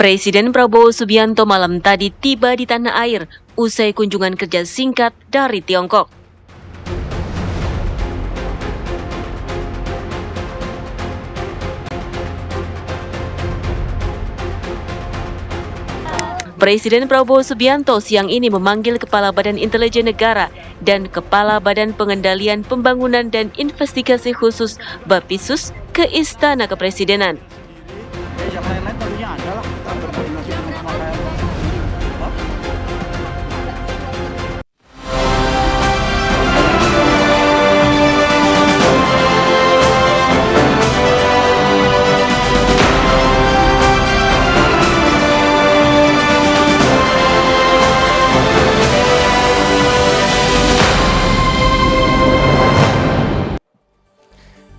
Presiden Prabowo Subianto malam tadi tiba di tanah air usai kunjungan kerja singkat dari Tiongkok. Presiden Prabowo Subianto siang ini memanggil Kepala Badan Intelijen Negara dan Kepala Badan Pengendalian Pembangunan dan Investigasi Khusus (Bapisus) ke Istana Kepresidenan. Yang lain-lain tentunya ada lah. Berkoordinasi dengan semua lain.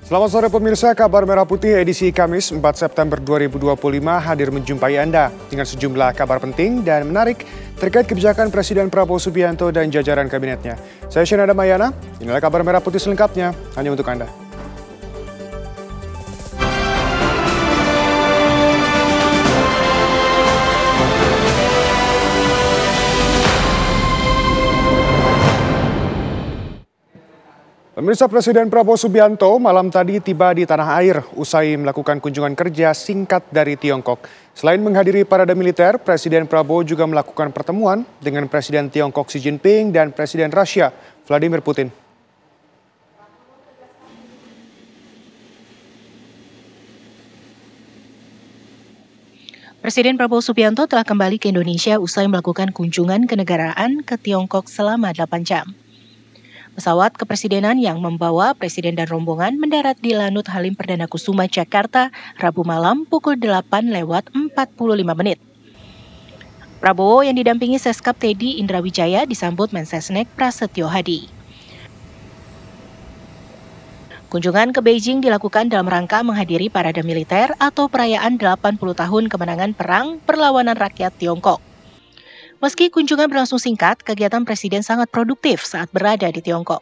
Selamat sore pemirsa, Kabar Merah Putih edisi Kamis 4 September 2025 hadir menjumpai Anda dengan sejumlah kabar penting dan menarik terkait kebijakan Presiden Prabowo Subianto dan jajaran kabinetnya. Saya Shenada Mayana, inilah Kabar Merah Putih selengkapnya hanya untuk Anda. Pemirsa, Presiden Prabowo Subianto malam tadi tiba di tanah air usai melakukan kunjungan kerja singkat dari Tiongkok. Selain menghadiri parade militer, Presiden Prabowo juga melakukan pertemuan dengan Presiden Tiongkok Xi Jinping dan Presiden Rusia Vladimir Putin. Presiden Prabowo Subianto telah kembali ke Indonesia usai melakukan kunjungan kenegaraan ke Tiongkok selama 8 jam. Pesawat kepresidenan yang membawa presiden dan rombongan mendarat di Lanut Halim Perdana Kusuma, Jakarta, Rabu malam pukul 8:45. Prabowo yang didampingi Seskap Teddy Indrawijaya disambut Mensesnek Prasetyo Hadi. Kunjungan ke Beijing dilakukan dalam rangka menghadiri parade militer atau perayaan 80 tahun kemenangan Perang Perlawanan Rakyat Tiongkok. Meski kunjungan berlangsung singkat, kegiatan Presiden sangat produktif saat berada di Tiongkok.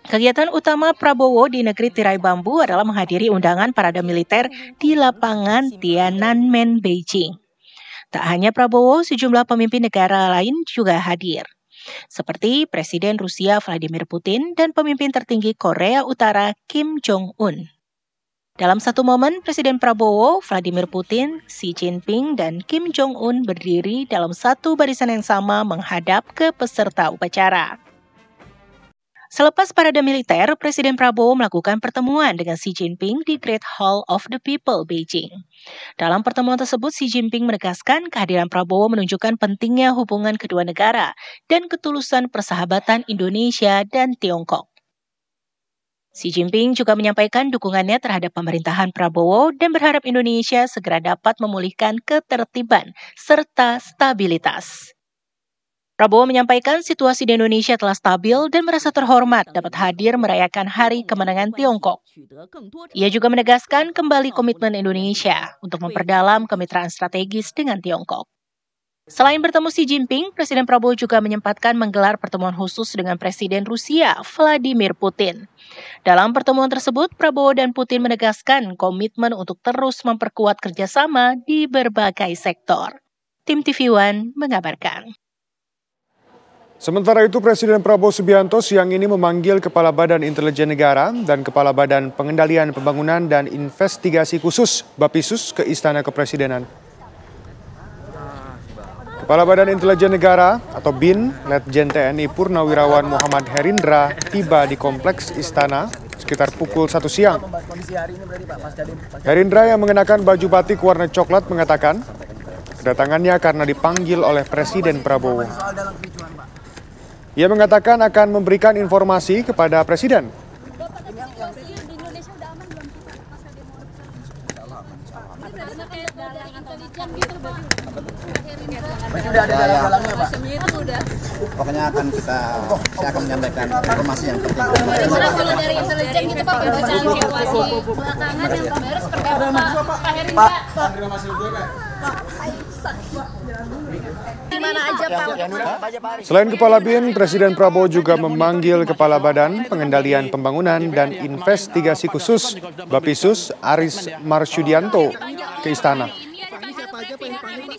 Kegiatan utama Prabowo di negeri tirai bambu adalah menghadiri undangan parade militer di lapangan Tiananmen, Beijing. Tak hanya Prabowo, sejumlah pemimpin negara lain juga hadir, seperti Presiden Rusia Vladimir Putin dan pemimpin tertinggi Korea Utara Kim Jong-un. Dalam satu momen, Presiden Prabowo, Vladimir Putin, Xi Jinping, dan Kim Jong-un berdiri dalam satu barisan yang sama menghadap ke peserta upacara. Selepas parade militer, Presiden Prabowo melakukan pertemuan dengan Xi Jinping di Great Hall of the People, Beijing. Dalam pertemuan tersebut, Xi Jinping menegaskan kehadiran Prabowo menunjukkan pentingnya hubungan kedua negara dan ketulusan persahabatan Indonesia dan Tiongkok. Xi Jinping juga menyampaikan dukungannya terhadap pemerintahan Prabowo dan berharap Indonesia segera dapat memulihkan ketertiban serta stabilitas. Prabowo menyampaikan situasi di Indonesia telah stabil dan merasa terhormat dapat hadir merayakan Hari Kemenangan Tiongkok. Ia juga menegaskan kembali komitmen Indonesia untuk memperdalam kemitraan strategis dengan Tiongkok. Selain bertemu Xi Jinping, Presiden Prabowo juga menyempatkan menggelar pertemuan khusus dengan Presiden Rusia Vladimir Putin. Dalam pertemuan tersebut, Prabowo dan Putin menegaskan komitmen untuk terus memperkuat kerjasama di berbagai sektor. Tim TV One mengabarkan. Sementara itu, Presiden Prabowo Subianto siang ini memanggil Kepala Badan Intelijen Negara dan Kepala Badan Pengendalian Pembangunan dan Investigasi Khusus (Bapisus) ke Istana Kepresidenan. Kepala Badan Intelijen Negara atau BIN, Letjen TNI Purnawirawan Muhammad Herindra tiba di Kompleks Istana sekitar pukul 1 siang. Herindra yang mengenakan baju batik warna coklat mengatakan kedatangannya karena dipanggil oleh Presiden Prabowo. Ia mengatakan akan memberikan informasi kepada Presiden. Sudah ada dalamnya, Pak. Pokoknya saya akan menyampaikan informasi yang penting. Kalau dari intelijen gitu Pak, pembacaan situasi belakangan yang terbaru seperti apa Pak Herindra? Selain Kepala BIN, Presiden Prabowo juga memanggil Kepala Badan Pengendalian Pembangunan dan Investigasi Khusus (Bapisus) Aris Marsyudianto ke Istana.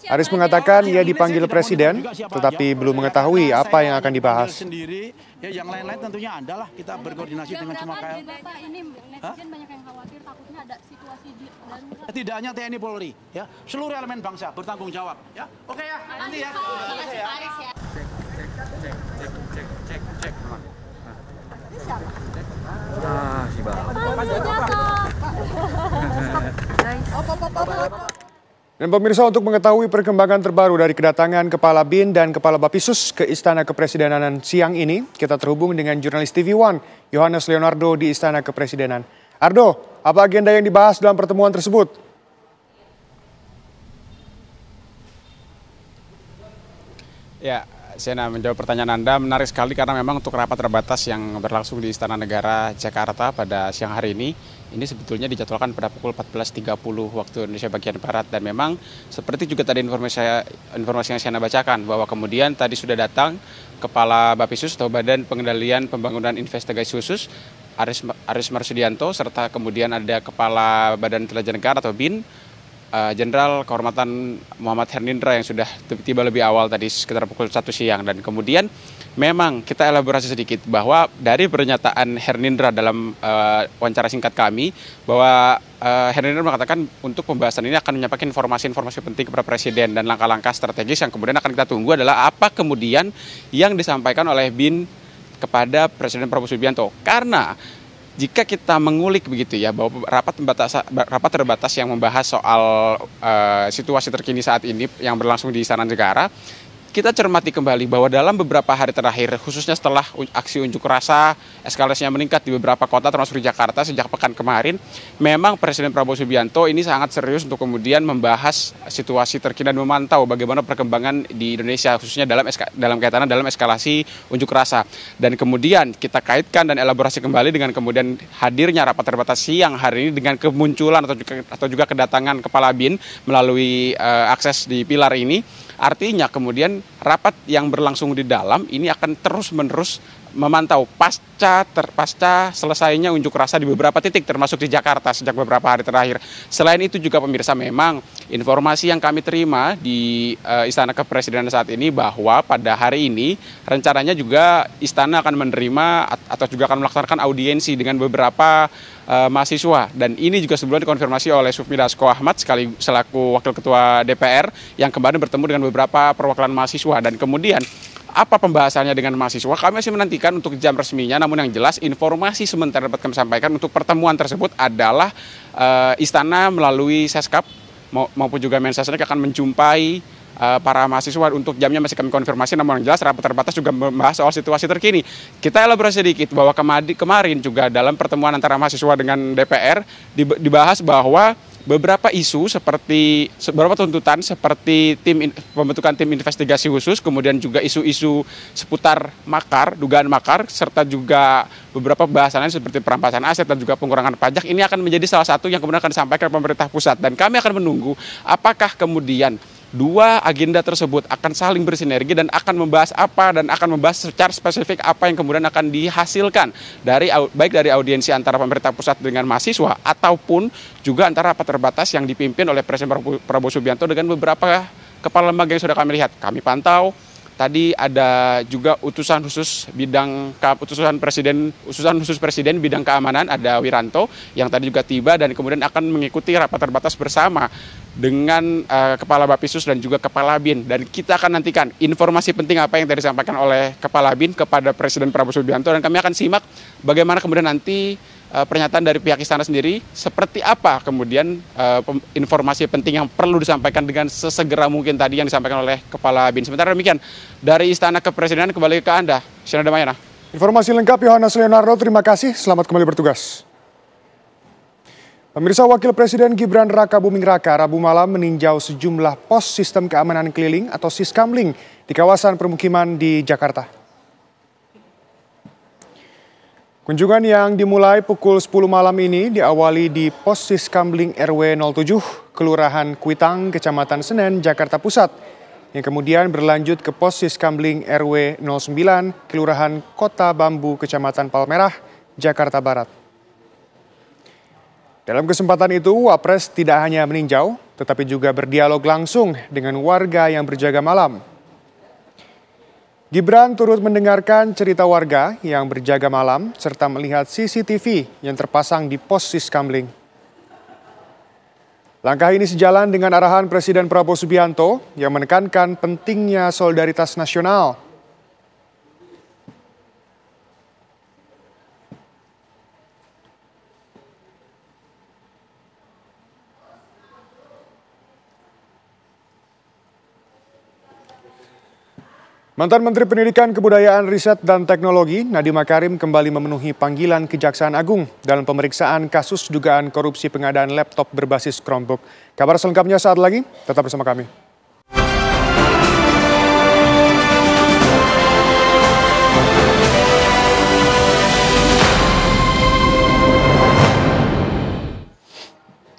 Aris mengatakan ia dipanggil Presiden, tetapi belum mengetahui apa yang akan dibahas. Sendiri, ya yang lain-lain tentunya adalah kita berkoordinasi dengan semua KL. Bapak, ini netizen banyak yang khawatir takutnya ada situasi darurat. Tidak hanya TNI Polri, ya seluruh elemen bangsa bertanggung jawab. Ya, oke ya, nanti ya. Cek. Si Bapak. Dan pemirsa, untuk mengetahui perkembangan terbaru dari kedatangan Kepala BIN dan Kepala Bappisus ke Istana Kepresidenan siang ini, kita terhubung dengan jurnalis TV One, Yohanes Leonardo di Istana Kepresidenan. Ardo, apa agenda yang dibahas dalam pertemuan tersebut? Ya, Sena, menjawab pertanyaan Anda, menarik sekali karena memang untuk rapat terbatas yang berlangsung di Istana Negara Jakarta pada siang hari ini sebetulnya dijadwalkan pada pukul 14.30 waktu Indonesia bagian Barat. Dan memang seperti juga tadi informasi yang saya bacakan, bahwa kemudian tadi sudah datang Kepala Bappisus atau Badan Pengendalian Pembangunan Investigasi Khusus, Aris Marsudianto, serta kemudian ada Kepala Badan Intelijen Negara atau BIN, Jenderal Kehormatan Muhammad Hernindra yang sudah tiba lebih awal tadi sekitar pukul 1 siang. Dan kemudian memang kita elaborasi sedikit bahwa dari pernyataan Hernindra dalam wawancara singkat kami, bahwa Hernindra mengatakan untuk pembahasan ini akan menyampaikan informasi-informasi penting kepada Presiden dan langkah-langkah strategis yang kemudian akan kita tunggu adalah apa kemudian yang disampaikan oleh BIN kepada Presiden Prabowo Subianto. Karena jika kita mengulik begitu ya, bahwa rapat terbatas yang membahas soal situasi terkini saat ini yang berlangsung di Istana Negara, kita cermati kembali bahwa dalam beberapa hari terakhir, khususnya setelah aksi unjuk rasa, eskalasinya meningkat di beberapa kota termasuk di Jakarta sejak pekan kemarin, memang Presiden Prabowo Subianto ini sangat serius untuk kemudian membahas situasi terkini dan memantau bagaimana perkembangan di Indonesia, khususnya dalam kaitannya dalam eskalasi unjuk rasa. Dan kemudian kita kaitkan dan elaborasi kembali dengan kemudian hadirnya rapat terbatas siang hari ini dengan kemunculan atau juga kedatangan Kepala BIN melalui akses di pilar ini. Artinya kemudian rapat yang berlangsung di dalam ini akan terus-menerus memantau pasca selesainya unjuk rasa di beberapa titik termasuk di Jakarta sejak beberapa hari terakhir. Selain itu juga pemirsa, memang informasi yang kami terima di Istana Kepresidenan saat ini bahwa pada hari ini rencananya juga Istana akan menerima atau juga akan melaksanakan audiensi dengan beberapa mahasiswa, dan ini juga sebelumnya dikonfirmasi oleh Sufmi Dasko Ahmad selaku Wakil Ketua DPR yang kemarin bertemu dengan beberapa perwakilan mahasiswa. Dan kemudian apa pembahasannya dengan mahasiswa, kami masih menantikan untuk jam resminya, namun yang jelas informasi sementara dapat kami sampaikan untuk pertemuan tersebut adalah Istana melalui Seskap maupun juga Mensesnek akan menjumpai para mahasiswa. Untuk jamnya masih kami konfirmasi, namun yang jelas rapat terbatas juga membahas soal situasi terkini. Kita elaborasi sedikit bahwa kemarin juga dalam pertemuan antara mahasiswa dengan DPR dibahas bahwa beberapa isu seperti beberapa tuntutan seperti pembentukan tim investigasi khusus, kemudian juga isu-isu seputar dugaan makar, serta juga beberapa bahasan lain seperti perampasan aset dan juga pengurangan pajak, ini akan menjadi salah satu yang kemudian akan disampaikan pemerintah pusat. Dan kami akan menunggu apakah kemudian dua agenda tersebut akan saling bersinergi dan akan membahas secara spesifik apa yang kemudian akan dihasilkan baik dari audiensi antara pemerintah pusat dengan mahasiswa ataupun juga antara rapat terbatas yang dipimpin oleh Presiden Prabowo Subianto dengan beberapa kepala lembaga yang sudah kami lihat. Kami pantau tadi ada juga utusan khusus presiden bidang keamanan, ada Wiranto yang tadi juga tiba dan kemudian akan mengikuti rapat terbatas bersama dengan Kepala Bappisus dan juga Kepala BIN. Dan kita akan nantikan informasi penting apa yang tadi disampaikan oleh Kepala BIN kepada Presiden Prabowo Subianto, dan kami akan simak bagaimana kemudian nanti pernyataan dari pihak istana sendiri, seperti apa kemudian informasi penting yang perlu disampaikan dengan sesegera mungkin tadi yang disampaikan oleh Kepala BIN. Sementara demikian, dari Istana Kepresidenan kembali ke Anda, Siana Damayana. Informasi lengkap Yohanes Leonardo, terima kasih, selamat kembali bertugas. Pemirsa, Wakil Presiden Gibran Rakabuming Raka Rabu malam meninjau sejumlah pos sistem keamanan keliling atau Siskamling di kawasan permukiman di Jakarta. Kunjungan yang dimulai pukul 10 malam ini diawali di pos Siskamling RW 07, Kelurahan Kuitang, Kecamatan Senen, Jakarta Pusat, yang kemudian berlanjut ke pos Siskamling RW 09, Kelurahan Kota Bambu, Kecamatan Palmerah, Jakarta Barat. Dalam kesempatan itu, Wapres tidak hanya meninjau, tetapi juga berdialog langsung dengan warga yang berjaga malam. Gibran turut mendengarkan cerita warga yang berjaga malam serta melihat CCTV yang terpasang di pos Siskamling. Langkah ini sejalan dengan arahan Presiden Prabowo Subianto yang menekankan pentingnya solidaritas nasional. Mantan Menteri Pendidikan, Kebudayaan, Riset, dan Teknologi Nadiem Makarim kembali memenuhi panggilan Kejaksaan Agung dalam pemeriksaan kasus dugaan korupsi pengadaan laptop berbasis Chromebook. Kabar selengkapnya saat lagi, tetap bersama kami.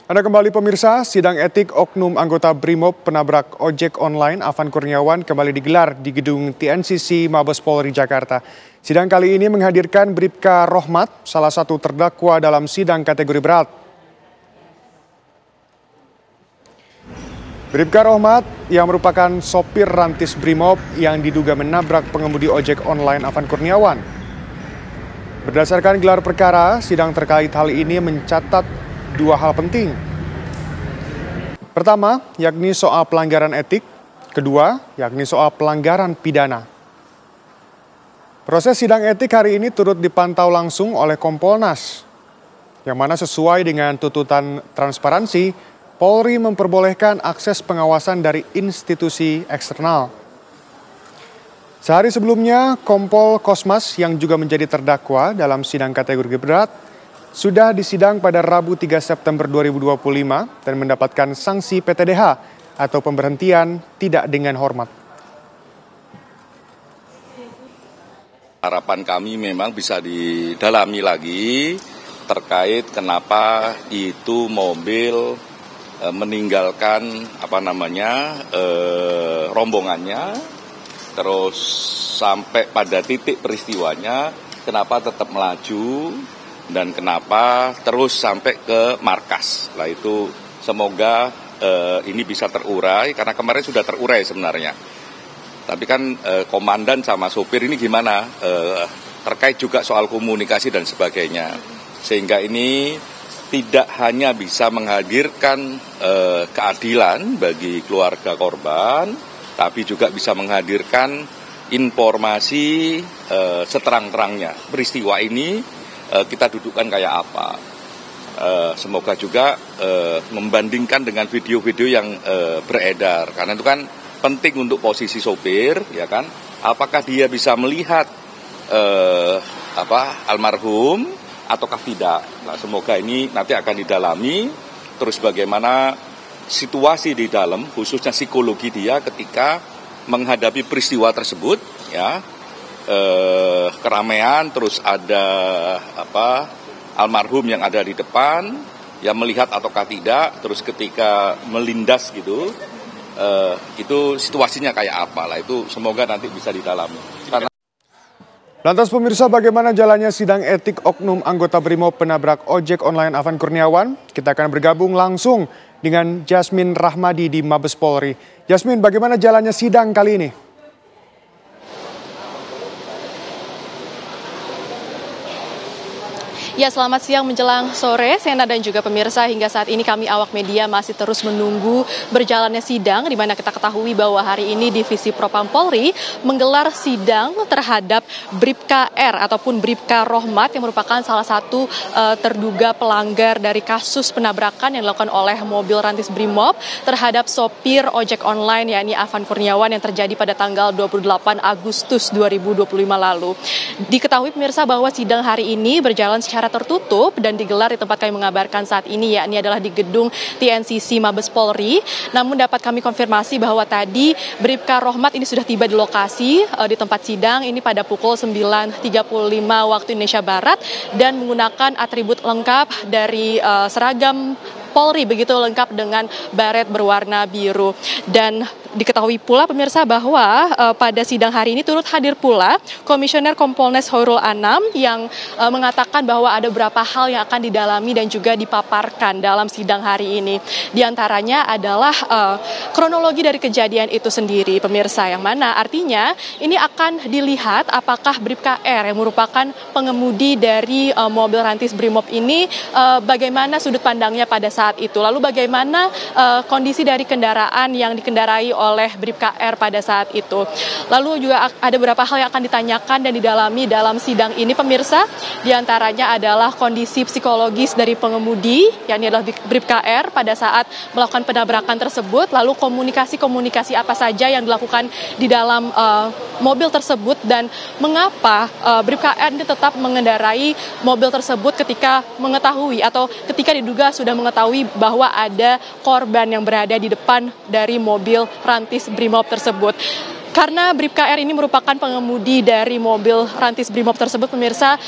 Anda kembali pemirsa, sidang etik oknum anggota Brimob penabrak ojek online Afan Kurniawan kembali digelar di gedung TNCC Mabes Polri Jakarta. Sidang kali ini menghadirkan Bribka Rohmat, salah satu terdakwa dalam sidang kategori berat. Bribka Rohmat yang merupakan sopir rantis Brimob yang diduga menabrak pengemudi ojek online Afan Kurniawan. Berdasarkan gelar perkara, sidang terkait hal ini mencatat dua hal penting. Pertama, yakni soal pelanggaran etik. Kedua, yakni soal pelanggaran pidana. Proses sidang etik hari ini turut dipantau langsung oleh Kompolnas, yang mana sesuai dengan tuntutan transparansi, Polri memperbolehkan akses pengawasan dari institusi eksternal. Sehari sebelumnya, Kompol Kosmas yang juga menjadi terdakwa dalam sidang kategori berat sudah disidang pada Rabu 3 September 2025 dan mendapatkan sanksi PTDH atau pemberhentian tidak dengan hormat. Harapan kami memang bisa didalami lagi terkait kenapa itu mobil meninggalkan rombongannya, terus sampai pada titik peristiwanya kenapa tetap melaju dan kenapa terus sampai ke markas. Lah itu semoga ini bisa terurai karena kemarin sudah terurai sebenarnya. Tapi kan komandan sama sopir ini gimana terkait juga soal komunikasi dan sebagainya. Sehingga ini tidak hanya bisa menghadirkan keadilan bagi keluarga korban, tapi juga bisa menghadirkan informasi seterang-terangnya. Peristiwa ini kita dudukkan kayak apa. Semoga juga membandingkan dengan video-video yang beredar. Karena itu kan penting untuk posisi sopir, ya kan? Apakah dia bisa melihat almarhum ataukah tidak? Nah, semoga ini nanti akan didalami. Terus bagaimana situasi di dalam, khususnya psikologi dia ketika menghadapi peristiwa tersebut, ya. Keramaian, terus ada almarhum yang ada di depan, yang melihat ataukah tidak, terus ketika melindas gitu, itu situasinya kayak apa lah, itu semoga nanti bisa didalami. Lantas pemirsa, bagaimana jalannya sidang etik oknum anggota Brimob penabrak ojek online Afan Kurniawan? Kita akan bergabung langsung dengan Jasmine Rahmadi di Mabes Polri. Jasmine, bagaimana jalannya sidang kali ini? Ya, selamat siang menjelang sore, Sena dan juga pemirsa. Hingga saat ini kami awak media masih terus menunggu berjalannya sidang, di mana kita ketahui bahwa hari ini Divisi Propam Polri menggelar sidang terhadap Bribka R ataupun Bribka Rohmat yang merupakan salah satu terduga pelanggar dari kasus penabrakan yang dilakukan oleh mobil rantis Brimob terhadap sopir ojek online yakni Afan Kurniawan yang terjadi pada tanggal 28 Agustus 2025 lalu. Diketahui pemirsa bahwa sidang hari ini berjalan secara tertutup dan digelar di tempat kami mengabarkan saat ini, yakni adalah di gedung TNCC Mabes Polri. Namun dapat kami konfirmasi bahwa tadi Bribka Rohmat ini sudah tiba di lokasi di tempat sidang ini pada pukul 9.35 waktu Indonesia Barat dan menggunakan atribut lengkap dari seragam Polri, begitu lengkap dengan baret berwarna biru. Dan diketahui pula pemirsa bahwa pada sidang hari ini turut hadir pula Komisioner Kompolnas Hoirul Anam yang mengatakan bahwa ada beberapa hal yang akan didalami dan juga dipaparkan dalam sidang hari ini. Di antaranya adalah kronologi dari kejadian itu sendiri pemirsa, yang mana artinya ini akan dilihat apakah Bribka R yang merupakan pengemudi dari mobil Rantis Brimob ini bagaimana sudut pandangnya pada saat itu. Lalu bagaimana kondisi dari kendaraan yang dikendarai oleh Bribka R pada saat itu. Lalu juga ada beberapa hal yang akan ditanyakan dan didalami dalam sidang ini pemirsa. Di antaranya adalah kondisi psikologis dari pengemudi, yakni adalah Bribka R pada saat melakukan penabrakan tersebut. Lalu komunikasi apa saja yang dilakukan di dalam mobil tersebut dan mengapa Bribka R ini tetap mengendarai mobil tersebut ketika mengetahui atau ketika diduga sudah mengetahui bahwa ada korban yang berada di depan dari mobil Rantis Brimob tersebut. Karena Bribka R ini merupakan pengemudi dari mobil Rantis Brimob tersebut pemirsa,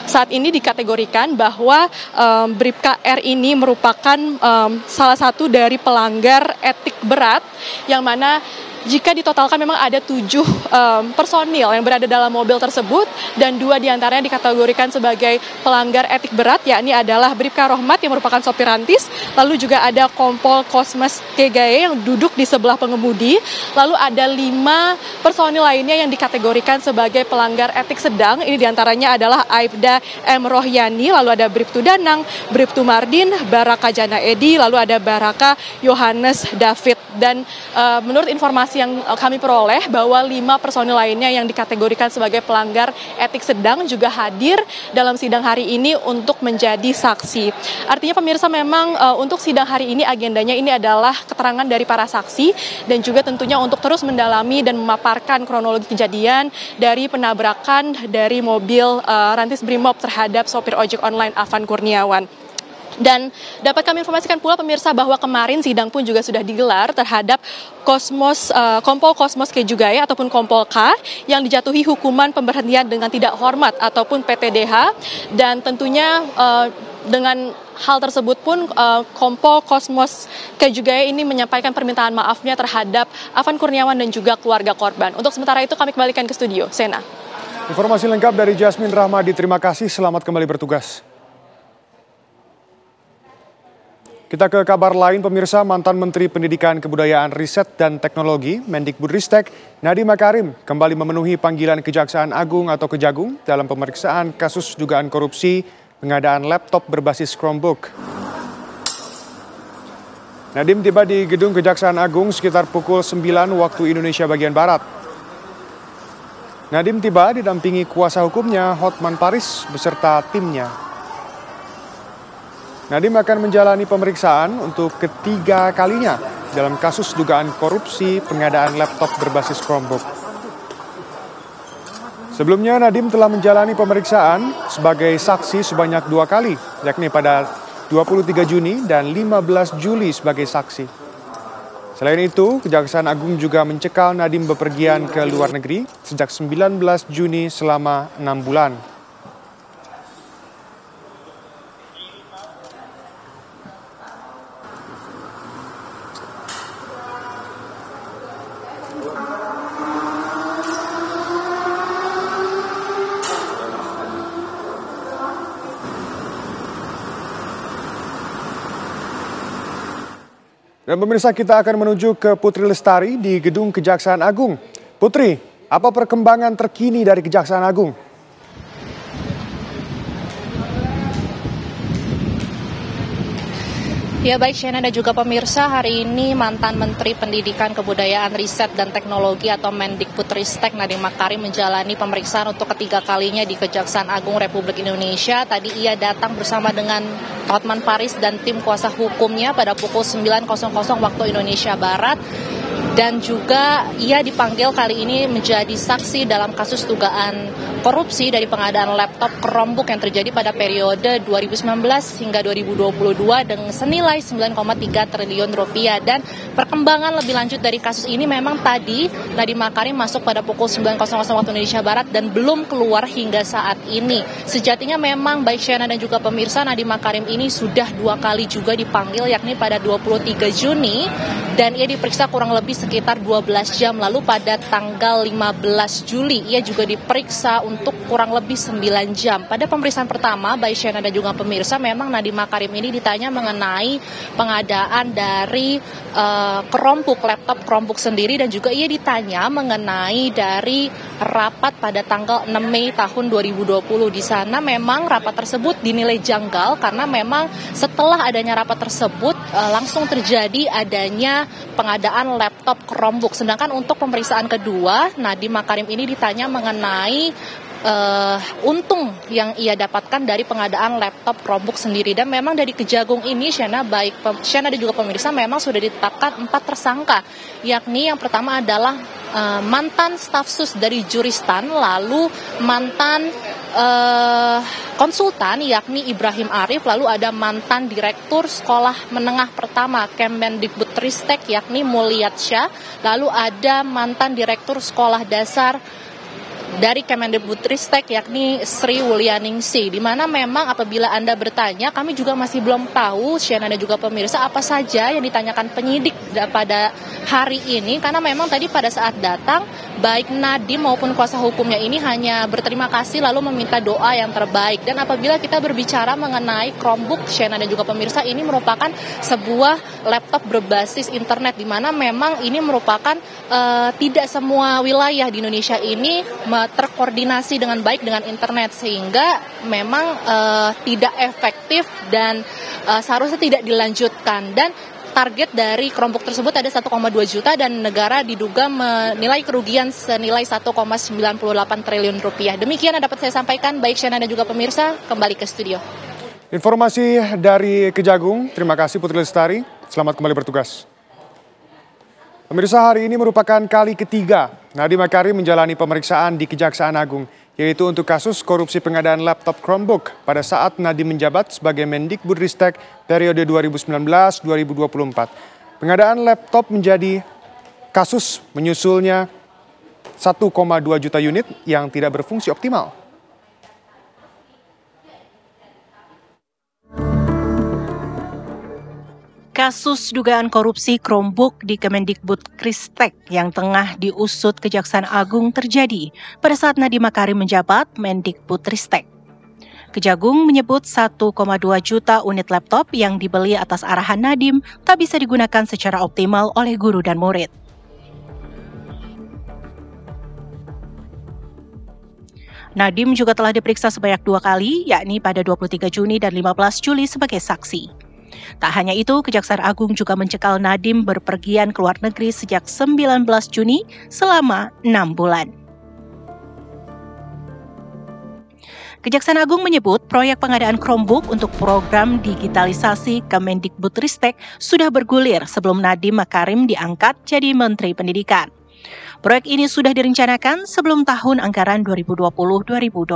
saat ini dikategorikan bahwa Bribka R ini merupakan salah satu dari pelanggar etik berat, yang mana jika ditotalkan memang ada 7 personil yang berada dalam mobil tersebut dan 2 diantaranya dikategorikan sebagai pelanggar etik berat, yakni adalah Bribka Rohmat yang merupakan sopir Rantis, lalu juga ada Kompol Kosmas Kegaye yang duduk di sebelah pengemudi, lalu ada 5 personil lainnya yang dikategorikan sebagai pelanggar etik sedang. Ini diantaranya adalah Aibda M. Rohyani, lalu ada Bribtu Danang, Bribtu Mardin, Baraka Jana Edi, lalu ada Baraka Yohanes David. Dan menurut informasi yang kami peroleh bahwa 5 personil lainnya yang dikategorikan sebagai pelanggar etik sedang juga hadir dalam sidang hari ini untuk menjadi saksi. Artinya pemirsa memang untuk sidang hari ini agendanya ini adalah keterangan dari para saksi dan juga tentunya untuk terus mendalami dan memaparkan kronologi kejadian dari penabrakan dari mobil Rantis Brimob terhadap sopir ojek online Afan Kurniawan. Dan dapat kami informasikan pula pemirsa bahwa kemarin sidang pun juga sudah digelar terhadap Kompol Kosmas Kejugaya ataupun Kompol K yang dijatuhi hukuman pemberhentian dengan tidak hormat ataupun PTDH, dan tentunya dengan hal tersebut pun Kompol Kosmas Kejugaya ini menyampaikan permintaan maafnya terhadap Afan Kurniawan dan juga keluarga korban. Untuk sementara itu kami kembalikan ke studio. Sena. Informasi lengkap dari Jasmine Rahmadi, terima kasih, selamat kembali bertugas. Kita ke kabar lain pemirsa, mantan Menteri Pendidikan Kebudayaan Riset dan Teknologi Mendikbudristek Nadiem Makarim kembali memenuhi panggilan Kejaksaan Agung atau Kejagung dalam pemeriksaan kasus dugaan korupsi pengadaan laptop berbasis Chromebook. Nadiem tiba di gedung Kejaksaan Agung sekitar pukul 9 waktu Indonesia bagian Barat. Nadiem tiba didampingi kuasa hukumnya Hotman Paris beserta timnya. Nadiem akan menjalani pemeriksaan untuk ketiga kalinya dalam kasus dugaan korupsi pengadaan laptop berbasis Chromebook. Sebelumnya Nadiem telah menjalani pemeriksaan sebagai saksi sebanyak 2 kali, yakni pada 23 Juni dan 15 Juli sebagai saksi. Selain itu, Kejaksaan Agung juga mencekal Nadiem bepergian ke luar negeri sejak 19 Juni selama 6 bulan. Dan pemirsa, kita akan menuju ke Putri Lestari di Gedung Kejaksaan Agung. Putri, apa perkembangan terkini dari Kejaksaan Agung? Ya baik Shena dan juga pemirsa, hari ini mantan Menteri Pendidikan Kebudayaan Riset dan Teknologi atau Mendikbudristek Nadiem Makarim menjalani pemeriksaan untuk ketiga kalinya di Kejaksaan Agung Republik Indonesia. Tadi ia datang bersama dengan Hotman Paris dan tim kuasa hukumnya pada pukul 9.00 waktu Indonesia Barat. Dan juga ia dipanggil kali ini menjadi saksi dalam kasus dugaan korupsi dari pengadaan laptop Chromebook yang terjadi pada periode 2019 hingga 2022 dengan senilai 9,3 triliun rupiah. Dan perkembangan lebih lanjut dari kasus ini memang tadi Nadiem Makarim masuk pada pukul 9.00 waktu Indonesia Barat dan belum keluar hingga saat ini. Sejatinya memang baik Shena dan juga pemirsa, Nadiem Makarim ini sudah 2 kali juga dipanggil, yakni pada 23 Juni dan ia diperiksa kurang lebih sekitar 12 jam. Lalu pada tanggal 15 Juli ia juga diperiksa untuk kurang lebih 9 jam. Pada pemeriksaan pertama, baik Shena dan juga pemirsa, memang Nadiem Makarim ini ditanya mengenai pengadaan dari Chromebook, laptop Chromebook sendiri, dan juga ia ditanya mengenai dari rapat pada tanggal 6 Mei tahun 2020. Di sana memang rapat tersebut dinilai janggal karena memang setelah adanya rapat tersebut langsung terjadi adanya pengadaan laptop Chromebook. Sedangkan untuk pemeriksaan kedua, Nadiem Makarim ini ditanya mengenai untung yang ia dapatkan dari pengadaan laptop Chromebook sendiri. Dan memang dari Kejagung ini, Shena dan juga pemirsa, memang sudah ditetapkan 4 tersangka, yakni yang pertama adalah mantan staf sus dari Juristan, lalu mantan konsultan yakni Ibrahim Arif, lalu ada mantan direktur sekolah menengah pertama Kemendikbudristek yakni Mulyatsya, lalu ada mantan direktur sekolah dasar dari Kemendikbudristek yakni Sri Wulianingsih. Di mana memang apabila Anda bertanya, kami juga masih belum tahu, Shena dan juga pemirsa, apa saja yang ditanyakan penyidik pada hari ini, karena memang tadi pada saat datang baik Nadiem maupun kuasa hukumnya ini hanya berterima kasih lalu meminta doa yang terbaik. Dan apabila kita berbicara mengenai Chromebook, Shena dan juga pemirsa, ini merupakan sebuah laptop berbasis internet, di mana memang ini merupakan tidak semua wilayah di Indonesia ini terkoordinasi dengan baik dengan internet, sehingga memang tidak efektif dan seharusnya tidak dilanjutkan. Dan target dari Chromebook tersebut ada 1,2 juta dan negara diduga menilai kerugian senilai 1,98 triliun rupiah. Demikian yang dapat saya sampaikan, baik Shena dan juga pemirsa, kembali ke studio. Informasi dari Kejagung, terima kasih Putri Lestari, selamat kembali bertugas. Pemirsa, hari ini merupakan kali ketiga Nadiem Makarim menjalani pemeriksaan di Kejaksaan Agung, yaitu untuk kasus korupsi pengadaan laptop Chromebook pada saat Nadiem menjabat sebagai Mendikbudristek periode 2019-2024. Pengadaan laptop menjadi kasus menyusulnya 1,2 juta unit yang tidak berfungsi optimal. Kasus dugaan korupsi Chromebook di Kemendikbudristek yang tengah diusut Kejaksaan Agung terjadi pada saat Nadiem Makarim menjabat Mendikbudristek. Kejagung menyebut 1,2 juta unit laptop yang dibeli atas arahan Nadiem tak bisa digunakan secara optimal oleh guru dan murid. Nadiem juga telah diperiksa sebanyak 2 kali, yakni pada 23 Juni dan 15 Juli sebagai saksi. Tak hanya itu, Kejaksaan Agung juga mencekal Nadiem berpergian ke luar negeri sejak 19 Juni selama 6 bulan. Kejaksaan Agung menyebut proyek pengadaan Chromebook untuk program digitalisasi Kemendikbudristek sudah bergulir sebelum Nadiem Makarim diangkat jadi Menteri Pendidikan. Proyek ini sudah direncanakan sebelum tahun anggaran 2020-2022.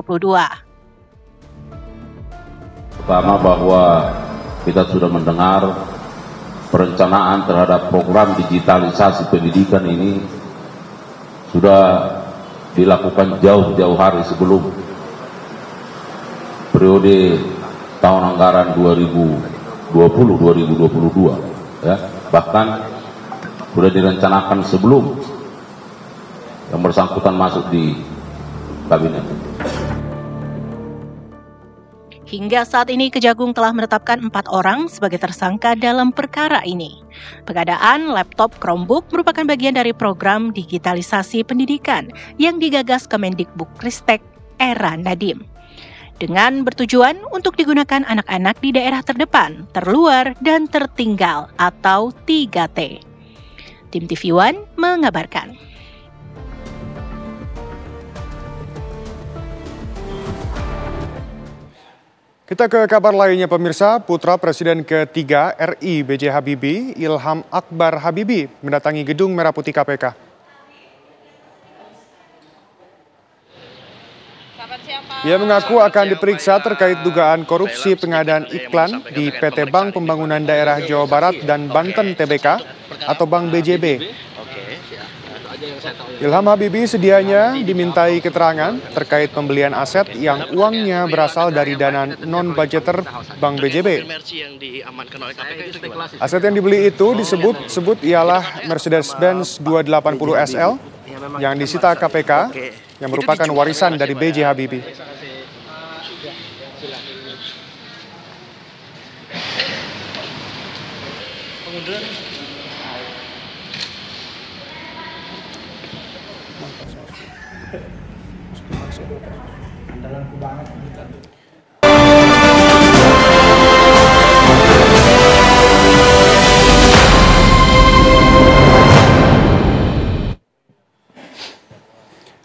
Pertama, bahwa kita sudah mendengar perencanaan terhadap program digitalisasi pendidikan ini sudah dilakukan jauh-jauh hari sebelum periode tahun anggaran 2020-2022, ya. Bahkan sudah direncanakan sebelum yang bersangkutan masuk di kabinet. Hingga saat ini Kejagung telah menetapkan 4 orang sebagai tersangka dalam perkara ini. Pengadaan laptop Chromebook merupakan bagian dari program digitalisasi pendidikan yang digagas Kemendikbudristek era Nadiem, dengan bertujuan untuk digunakan anak-anak di daerah terdepan, terluar, dan tertinggal atau 3T. Tim TV One mengabarkan. Kita ke kabar lainnya pemirsa, putra Presiden ketiga RI B.J. Habibie, Ilham Akbar Habibie, mendatangi gedung Merah Putih KPK. Ia mengaku akan diperiksa terkait dugaan korupsi pengadaan iklan di PT Bank Pembangunan Daerah Jawa Barat dan Banten Tbk atau Bank BJB. Ilham Habibie sedianya dimintai keterangan terkait pembelian aset yang uangnya berasal dari dana non-budgeter Bank BJB. Aset yang dibeli itu disebut ialah Mercedes-Benz 280 SL yang disita KPK yang merupakan warisan dari B.J. Habibie.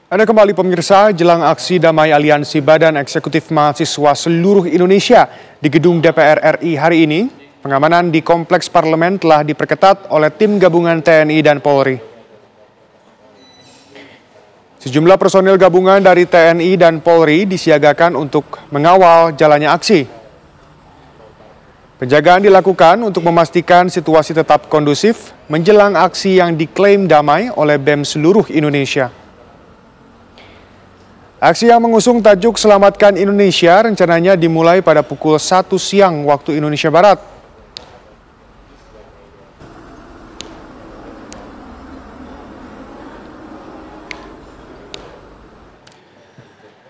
Anda kembali pemirsa, jelang aksi damai Aliansi Badan Eksekutif Mahasiswa seluruh Indonesia di gedung DPR RI hari ini, pengamanan di Kompleks Parlemen telah diperketat oleh tim gabungan TNI dan Polri. Sejumlah personil gabungan dari TNI dan Polri disiagakan untuk mengawal jalannya aksi. Penjagaan dilakukan untuk memastikan situasi tetap kondusif menjelang aksi yang diklaim damai oleh BEM seluruh Indonesia. Aksi yang mengusung tajuk Selamatkan Indonesia rencananya dimulai pada pukul 1 siang waktu Indonesia Barat.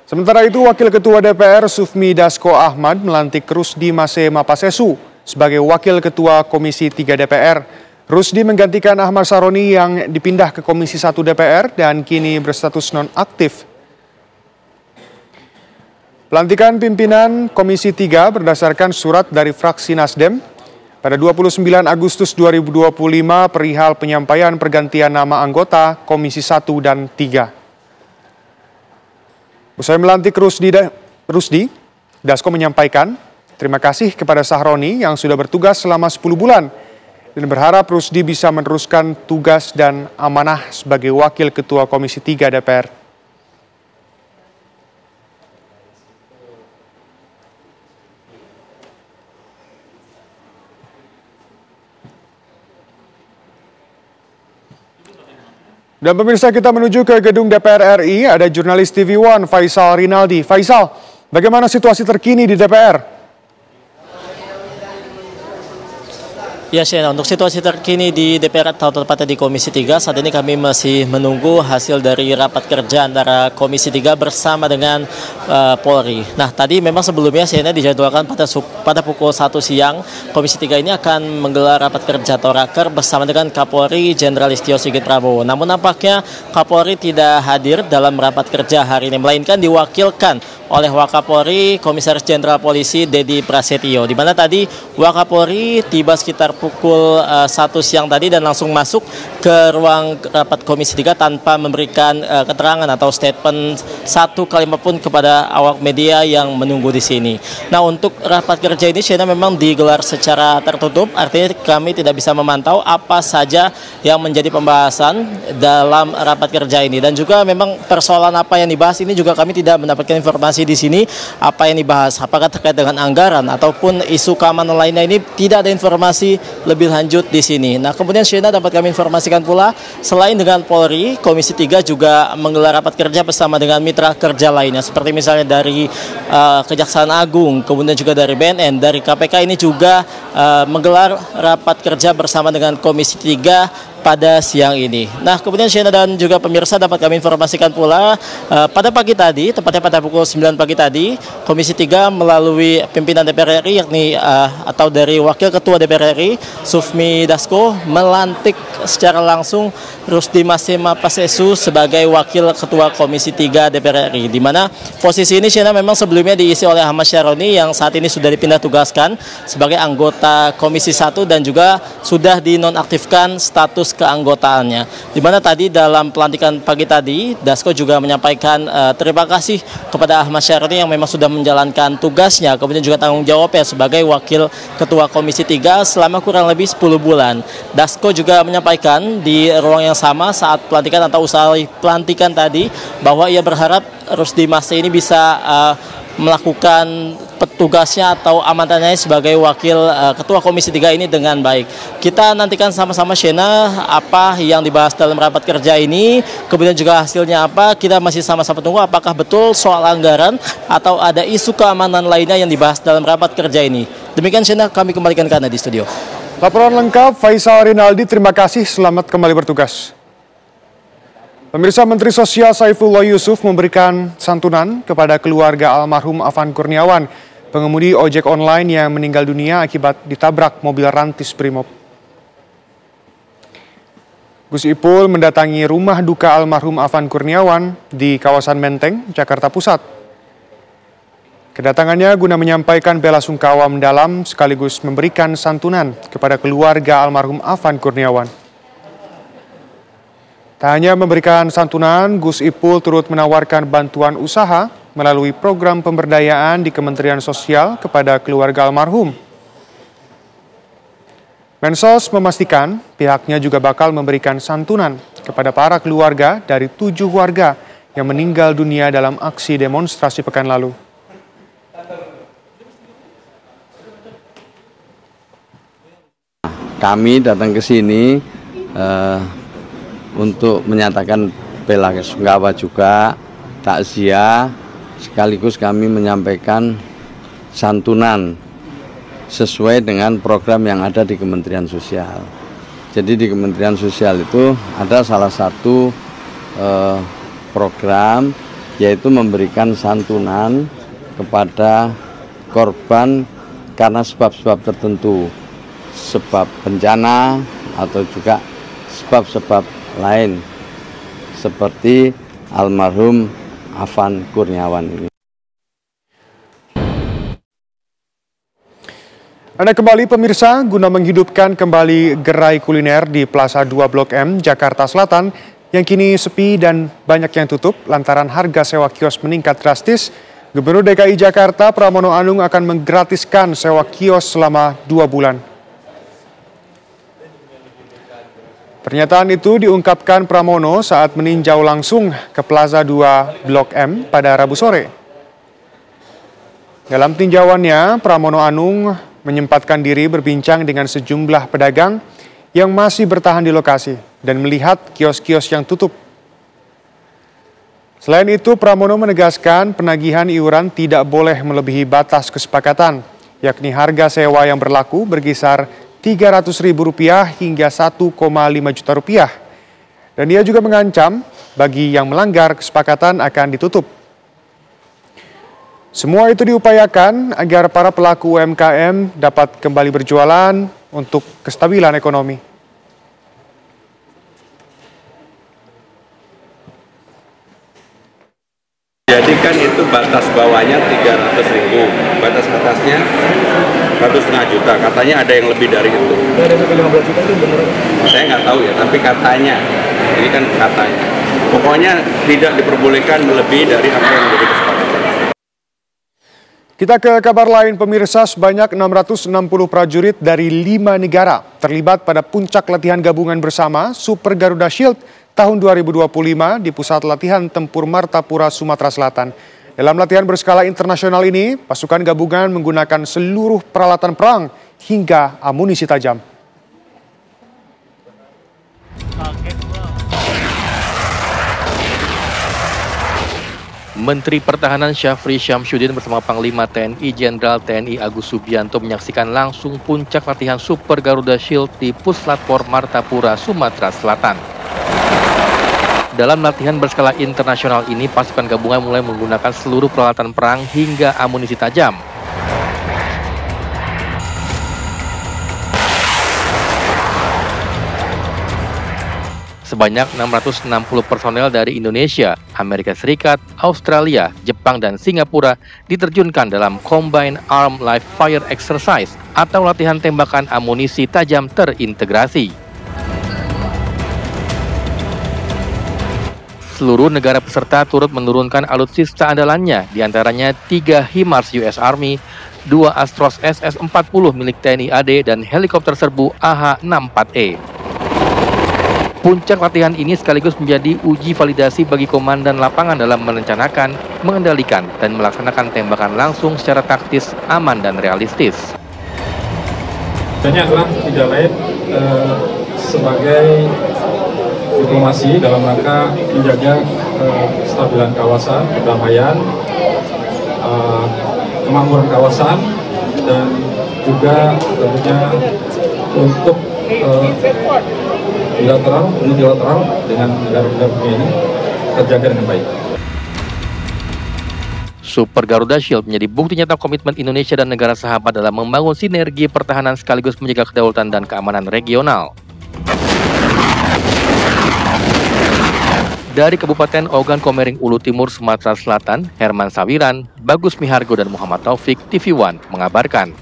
Sementara itu, Wakil Ketua DPR Sufmi Dasko Ahmad melantik Rusdi Mase Mapasesu sebagai Wakil Ketua Komisi 3 DPR. Rusdi menggantikan Ahmad Saroni yang dipindah ke Komisi 1 DPR dan kini berstatus nonaktif. Pelantikan pimpinan Komisi 3 berdasarkan surat dari fraksi Nasdem pada 29 Agustus 2025 perihal penyampaian pergantian nama anggota Komisi 1 dan 3. Usai melantik Rusdi, Dasko menyampaikan terima kasih kepada Sahroni yang sudah bertugas selama 10 bulan dan berharap Rusdi bisa meneruskan tugas dan amanah sebagai Wakil Ketua Komisi 3 DPR. Dan pemirsa, kita menuju ke gedung DPR RI, ada jurnalis TV One Faisal Rinaldi. Faisal, bagaimana situasi terkini di DPR? Ya, Shena, untuk situasi terkini di DPR atau tepatnya di Komisi 3, saat ini kami masih menunggu hasil dari rapat kerja antara Komisi 3 bersama dengan Polri. Nah, tadi memang sebelumnya Shena dijadwalkan pada pukul 1 siang, Komisi 3 ini akan menggelar rapat kerja atau raker bersama dengan Kapolri Jenderal Listio Sigit Prabowo. Namun nampaknya Kapolri tidak hadir dalam rapat kerja hari ini, melainkan diwakilkan oleh Wakapolri Komisaris Jenderal Polisi Dedi Prasetyo, di mana tadi Wakapolri tiba sekitar pukul 1 siang tadi dan langsung masuk ke ruang rapat Komisi 3 tanpa memberikan keterangan atau statement satu kalimat pun kepada awak media yang menunggu di sini. Nah, untuk rapat kerja ini Shena memang digelar secara tertutup, artinya kami tidak bisa memantau apa saja yang menjadi pembahasan dalam rapat kerja ini, dan juga memang persoalan apa yang dibahas ini juga kami tidak mendapatkan informasi di sini apa yang dibahas, apakah terkait dengan anggaran ataupun isu keamanan lainnya, ini tidak ada informasi lebih lanjut di sini. Nah, kemudian Shena dapat kami informasikan pula, selain dengan Polri, Komisi 3 juga menggelar rapat kerja bersama dengan mitra kerja lainnya, seperti misalnya dari Kejaksaan Agung, kemudian juga dari BNN, dari KPK ini juga menggelar rapat kerja bersama dengan Komisi 3 pada siang ini. Nah, kemudian Shena dan juga pemirsa dapat kami informasikan pula pada pagi tadi, tepatnya pada pukul 9 pagi tadi, Komisi 3 melalui pimpinan DPR RI yakni atau dari Wakil Ketua DPR RI Sufmi Dasko melantik secara langsung Rusdi Mase Mapasesu sebagai Wakil Ketua Komisi 3 DPR RI, di mana posisi ini Shena memang sebelumnya diisi oleh Ahmad Saroni yang saat ini sudah dipindah tugaskan sebagai anggota Komisi 1 dan juga sudah dinonaktifkan status keanggotaannya. Di mana tadi dalam pelantikan pagi tadi, Dasko juga menyampaikan terima kasih kepada Ahmad Syaroni yang memang sudah menjalankan tugasnya, kemudian juga tanggung jawabnya sebagai Wakil Ketua Komisi 3 selama kurang lebih 10 bulan. Dasko juga menyampaikan di ruang yang sama saat pelantikan atau usai pelantikan tadi bahwa ia berharap Rusdi Masih ini bisa melakukan petugasnya atau amanatnya sebagai Wakil Ketua Komisi 3 ini dengan baik. Kita nantikan sama-sama Shena apa yang dibahas dalam rapat kerja ini, kemudian juga hasilnya apa. Kita masih sama-sama tunggu apakah betul soal anggaran atau ada isu keamanan lainnya yang dibahas dalam rapat kerja ini. Demikian Shena, kami kembalikan ke Anda di studio. Laporan lengkap Faisal Rinaldi, terima kasih, selamat kembali bertugas. Pemirsa, Menteri Sosial Saifullah Yusuf memberikan santunan kepada keluarga almarhum Afan Kurniawan, pengemudi ojek online yang meninggal dunia akibat ditabrak mobil rantis Brimob. Gus Ipul mendatangi rumah duka almarhum Afan Kurniawan di kawasan Menteng, Jakarta Pusat. Kedatangannya guna menyampaikan bela sungkawa mendalam sekaligus memberikan santunan kepada keluarga almarhum Afan Kurniawan. Tak hanya memberikan santunan, Gus Ipul turut menawarkan bantuan usaha melalui program pemberdayaan di Kementerian Sosial kepada keluarga almarhum. Mensos memastikan pihaknya juga bakal memberikan santunan kepada para keluarga dari 7 warga yang meninggal dunia dalam aksi demonstrasi pekan lalu. Kami datang ke sini untuk menyatakan bela sungkawa juga, takziah, sekaligus kami menyampaikan santunan sesuai dengan program yang ada di Kementerian Sosial. Jadi di Kementerian Sosial itu ada salah satu program yaitu memberikan santunan kepada korban karena sebab-sebab tertentu, sebab bencana atau juga sebab-sebab lain seperti almarhum Afan Kurniawan ini. Anda kembali pemirsa, guna menghidupkan kembali gerai kuliner di Plaza 2 Blok M, Jakarta Selatan yang kini sepi dan banyak yang tutup lantaran harga sewa kios meningkat drastis, Gubernur DKI Jakarta Pramono Anung akan menggratiskan sewa kios selama 2 bulan. Pernyataan itu diungkapkan Pramono saat meninjau langsung ke Plaza 2 Blok M pada Rabu sore. Dalam tinjauannya, Pramono Anung menyempatkan diri berbincang dengan sejumlah pedagang yang masih bertahan di lokasi dan melihat kios-kios yang tutup. Selain itu, Pramono menegaskan penagihan iuran tidak boleh melebihi batas kesepakatan, yakni harga sewa yang berlaku berkisar Rp300.000 hingga Rp1,5 juta. Dan dia juga mengancam bagi yang melanggar kesepakatan akan ditutup. Semua itu diupayakan agar para pelaku UMKM dapat kembali berjualan untuk kestabilan ekonomi. Jadi kan itu batas bawahnya 300.000, batas atasnya 1,5 juta. Katanya ada yang lebih dari itu. Ada sampai 15 juta itu benar? Saya nggak tahu ya, tapi katanya. Ini kan katanya. Pokoknya tidak diperbolehkan melebihi dari apa yang menjadi kesepakatan. Kita ke kabar lain pemirsa, sebanyak 660 prajurit dari 5 negara terlibat pada puncak latihan gabungan bersama Super Garuda Shield tahun 2025 di Pusat Latihan Tempur Martapura, Sumatera Selatan. Dalam latihan berskala internasional ini, pasukan gabungan menggunakan seluruh peralatan perang hingga amunisi tajam. Menteri Pertahanan Syafri Syamsuddin bersama Panglima TNI Jenderal TNI Agus Subianto menyaksikan langsung puncak latihan Super Garuda Shield di Puslapor Martapura, Sumatera Selatan. Dalam latihan berskala internasional ini, pasukan gabungan mulai menggunakan seluruh peralatan perang hingga amunisi tajam. Sebanyak 660 personel dari Indonesia, Amerika Serikat, Australia, Jepang, dan Singapura diterjunkan dalam Combined Armed Live Fire Exercise atau latihan tembakan amunisi tajam terintegrasi. Seluruh negara peserta turut menurunkan alutsista andalannya, diantaranya 3 HIMARS US Army, 2 Astros SS-40 milik TNI AD, dan helikopter serbu AH-64E. Puncak latihan ini sekaligus menjadi uji validasi bagi komandan lapangan dalam merencanakan, mengendalikan, dan melaksanakan tembakan langsung secara taktis, aman, dan realistis. Ini adalah tidak lain sebagai diplomasi dalam rangka menjaga kestabilan kawasan, perdamaian, kemakmuran kawasan, dan juga tentunya untuk multilateral dengan negara-negara dunia ini terjaga dengan baik. Super Garuda Shield menjadi bukti nyata komitmen Indonesia dan negara sahabat dalam membangun sinergi pertahanan sekaligus menjaga kedaulatan dan keamanan regional. Dari Kabupaten Ogan Komering Ulu Timur, Sumatera Selatan, Herman Sawiran, Bagus Mihargo, dan Muhammad Taufik, TV One mengabarkan.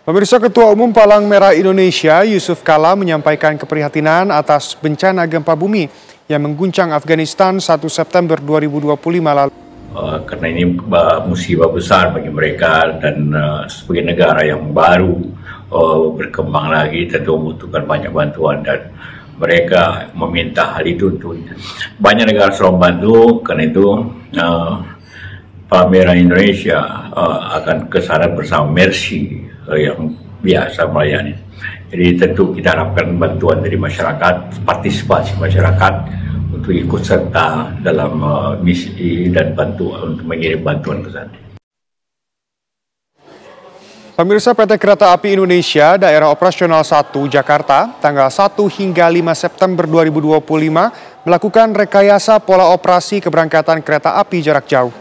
Pemirsa, Ketua Umum Palang Merah Indonesia Yusuf Kala menyampaikan keprihatinan atas bencana gempa bumi yang mengguncang Afghanistan 1 September 2025 lalu. Karena ini musibah besar bagi mereka dan sebagai negara yang baru berkembang lagi tentu membutuhkan banyak bantuan, dan mereka meminta hal itu untuk banyak negara selalu membantu. Karena itu Palang Merah Indonesia akan kesana bersama Mercy yang biasa melayani. Jadi tentu kita harapkan bantuan dari masyarakat, partisipasi masyarakat untuk ikut serta dalam misi dan bantuan untuk mengirim bantuan ke sana. Pemirsa, PT Kereta Api Indonesia Daerah Operasional 1 Jakarta tanggal 1 hingga 5 September 2025 melakukan rekayasa pola operasi keberangkatan kereta api jarak jauh.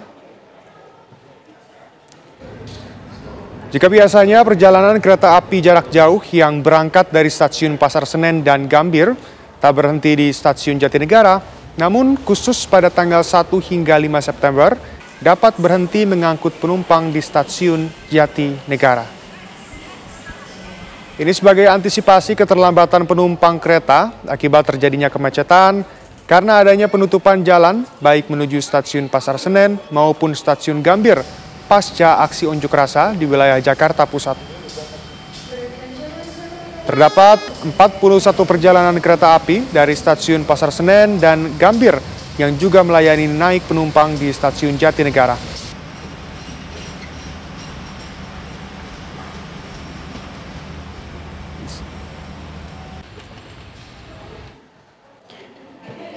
Jika biasanya perjalanan kereta api jarak jauh yang berangkat dari stasiun Pasar Senen dan Gambir tak berhenti di stasiun Jatinegara, namun khusus pada tanggal 1 hingga 5 September dapat berhenti mengangkut penumpang di stasiun Jatinegara. Ini sebagai antisipasi keterlambatan penumpang kereta akibat terjadinya kemacetan karena adanya penutupan jalan baik menuju stasiun Pasar Senen maupun stasiun Gambir pasca aksi unjuk rasa di wilayah Jakarta Pusat. Terdapat 41 perjalanan kereta api dari stasiun Pasar Senen dan Gambir yang juga melayani naik penumpang di stasiun Jatinegara.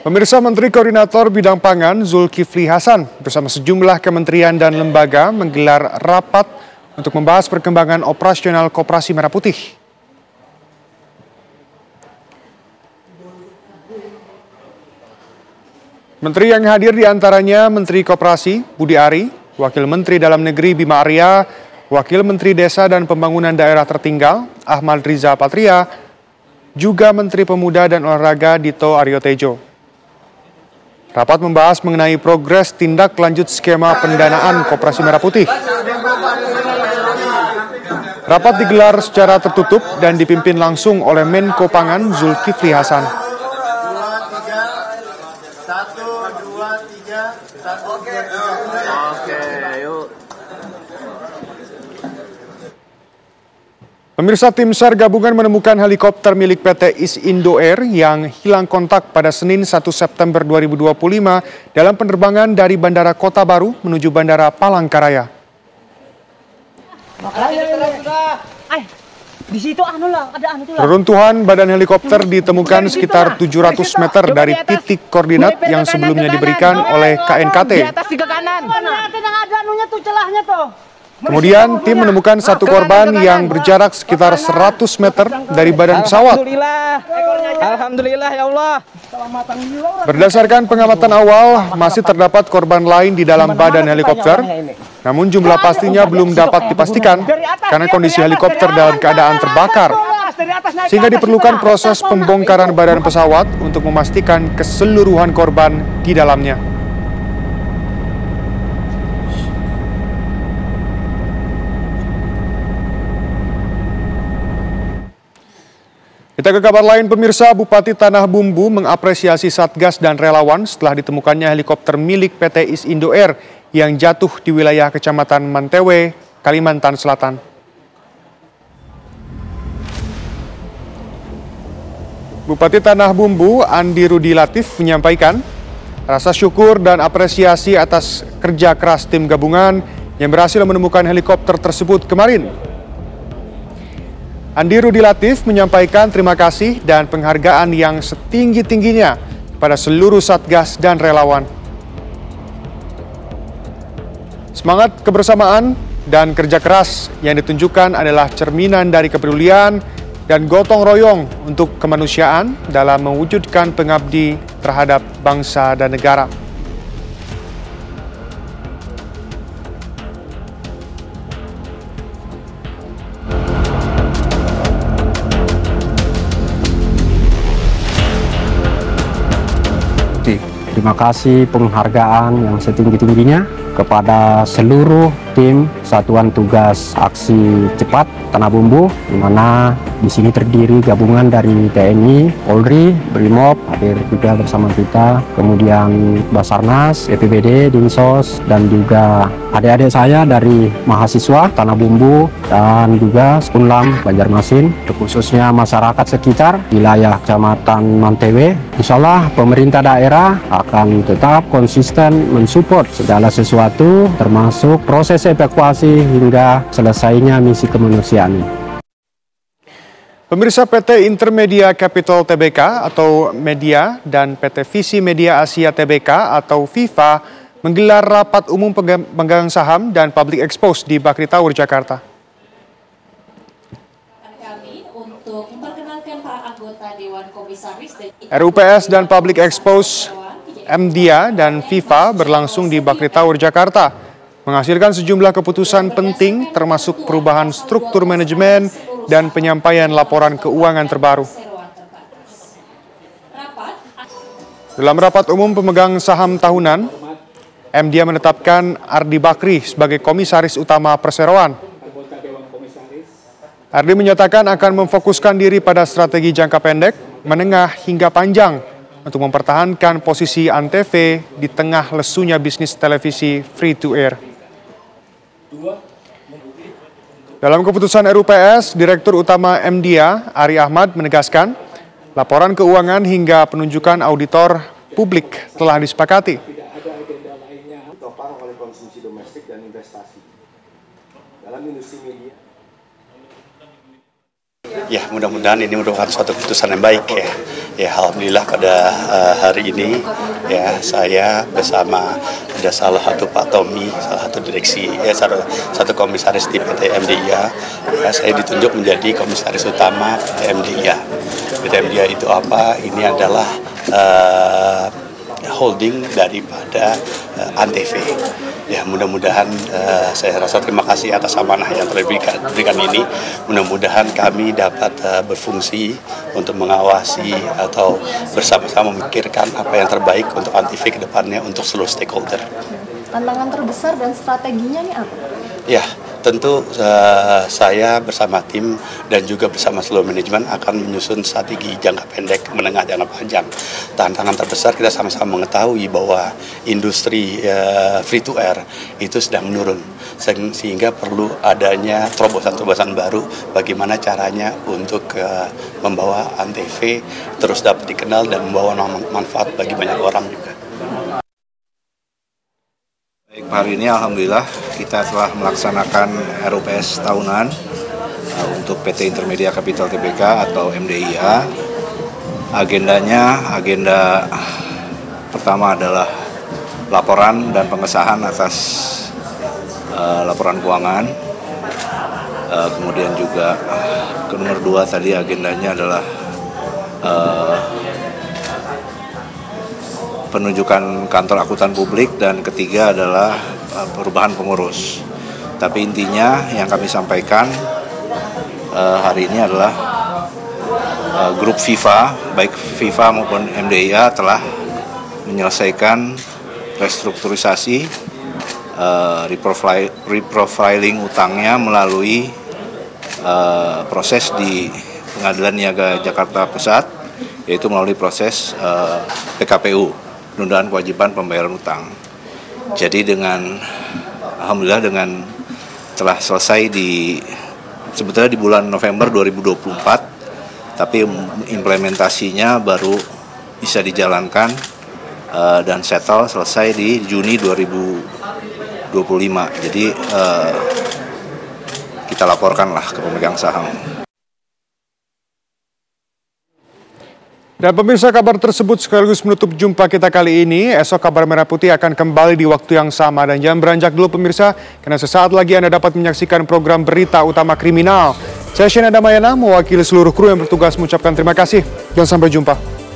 Pemirsa, Menteri Koordinator Bidang Pangan Zulkifli Hasan bersama sejumlah kementerian dan lembaga menggelar rapat untuk membahas perkembangan operasional Koperasi Merah Putih. Menteri yang hadir diantaranya Menteri Koperasi Budi Ari, Wakil Menteri Dalam Negeri Bima Arya, Wakil Menteri Desa dan Pembangunan Daerah Tertinggal Ahmad Riza Patria, juga Menteri Pemuda dan Olahraga Dito Aryo Tejo. Rapat membahas mengenai progres tindak lanjut skema pendanaan Koperasi Merah Putih. Rapat digelar secara tertutup dan dipimpin langsung oleh Menko Pangan Zulkifli Hasan. Pemirsa, tim SAR gabungan menemukan helikopter milik PT East Indo Air yang hilang kontak pada Senin 1 September 2025 dalam penerbangan dari Bandara Kota Baru menuju Bandara Palangkaraya. Di situ Reruntuhan badan helikopter ditemukan sekitar 700 meter dari titik koordinat yang sebelumnya diberikan oleh KNKT. Di atas ke kanan. Ada anunya tuh, celahnya tuh. Kemudian tim menemukan satu korban yang berjarak sekitar 100 meter dari badan pesawat. Alhamdulillah ya Allah. Berdasarkan pengamatan awal, masih terdapat korban lain di dalam badan helikopter. Namun jumlah pastinya belum dapat dipastikan karena kondisi helikopter dalam keadaan terbakar. Sehingga diperlukan proses pembongkaran badan pesawat untuk memastikan keseluruhan korban di dalamnya. Kita ke kabar lain pemirsa, Bupati Tanah Bumbu mengapresiasi Satgas dan relawan setelah ditemukannya helikopter milik PT East Indo Air yang jatuh di wilayah Kecamatan Mantewe, Kalimantan Selatan. Bupati Tanah Bumbu, Andi Rudi Latif menyampaikan rasa syukur dan apresiasi atas kerja keras tim gabungan yang berhasil menemukan helikopter tersebut kemarin. Andi Rudi Latif menyampaikan terima kasih dan penghargaan yang setinggi-tingginya pada seluruh Satgas dan relawan. Semangat kebersamaan dan kerja keras yang ditunjukkan adalah cerminan dari kepedulian dan gotong royong untuk kemanusiaan dalam mewujudkan pengabdi terhadap bangsa dan negara. Terima kasih penghargaan yang setinggi-tingginya kepada seluruh tim Satuan Tugas Aksi Cepat Tanah Bumbu, di mana di sini terdiri gabungan dari TNI, Polri, Brimob, hadir juga bersama kita, kemudian Basarnas, BPBD, Dinsos, dan juga adik-adik saya dari mahasiswa Tanah Bumbu dan juga Unlam Banjarmasin, khususnya masyarakat sekitar wilayah Kecamatan Mantewe. Insya Allah pemerintah daerah akan tetap konsisten mensupport segala sesuatu termasuk proses evakuasi hingga selesainya misi kemanusiaan. Pemirsa, PT Intermedia Capital Tbk atau Media dan PT Visi Media Asia Tbk atau FIFA menggelar rapat umum pemegang saham dan public expose di Bakri Tower, Jakarta. RUPS dan public expose MDIA dan FIFA berlangsung di Bakri Tower, Jakarta, menghasilkan sejumlah keputusan penting termasuk perubahan struktur manajemen dan penyampaian laporan keuangan terbaru. Dalam rapat umum pemegang saham tahunan, MDIA menetapkan Ardi Bakri sebagai komisaris utama perseroan. Ardi menyatakan akan memfokuskan diri pada strategi jangka pendek, menengah hingga panjang untuk mempertahankan posisi Antv di tengah lesunya bisnis televisi free to air. Dalam keputusan RUPS, Direktur Utama MDIA, Ari Ahmad, menegaskan laporan keuangan hingga penunjukan auditor publik telah disepakati. Ditopang oleh konsumsi domestik dan investasi. Dalam industri media. Ya, mudah-mudahan ini merupakan suatu keputusan yang baik ya. Ya, alhamdulillah pada hari ini ya saya bersama ada salah satu Pak Tommy, salah satu direksi ya satu komisaris di PT MDIA. Ya, saya ditunjuk menjadi komisaris utama PT MDIA. PT MDIA itu apa? Ini adalah holding daripada Antv. Ya, mudah-mudahan saya rasa terima kasih atas amanah yang telah diberikan ini. Mudah-mudahan kami dapat berfungsi untuk mengawasi atau bersama-sama memikirkan apa yang terbaik untuk Antv ke depannya untuk seluruh stakeholder. Tantangan terbesar dan strateginya ini apa? Ya, tentu saya bersama tim dan juga bersama seluruh manajemen akan menyusun strategi jangka pendek, menengah, jangka panjang. Tantangan terbesar kita sama-sama mengetahui bahwa industri free to air itu sedang menurun, sehingga perlu adanya terobosan-terobosan baru bagaimana caranya untuk membawa Antv terus dapat dikenal dan membawa manfaat bagi banyak orang juga. Hari ini alhamdulillah kita telah melaksanakan RUPS tahunan untuk PT Intermedia Capital Tbk atau MDIA. Agenda pertama adalah laporan dan pengesahan atas laporan keuangan. Kemudian juga nomor 2 tadi agendanya adalah penunjukan kantor akuntan publik, dan ketiga adalah perubahan pengurus. Tapi intinya yang kami sampaikan hari ini adalah grup FIFA, baik FIFA maupun MDIA telah menyelesaikan restrukturisasi, reprofiling utangnya melalui proses di Pengadilan Niaga Jakarta Pusat, yaitu melalui proses PKPU, penundaan kewajiban pembayaran utang. Jadi alhamdulillah dengan telah selesai sebetulnya di bulan November 2024, tapi implementasinya baru bisa dijalankan dan settle selesai di Juni 2025. Jadi kita laporkanlah ke pemegang saham. Dan pemirsa, kabar tersebut sekaligus menutup jumpa kita kali ini. Esok Kabar Merah Putih akan kembali di waktu yang sama. Dan jangan beranjak dulu pemirsa, karena sesaat lagi Anda dapat menyaksikan program Berita Utama Kriminal. Saya Shena Damayana, mewakili seluruh kru yang bertugas mengucapkan terima kasih. Dan sampai jumpa.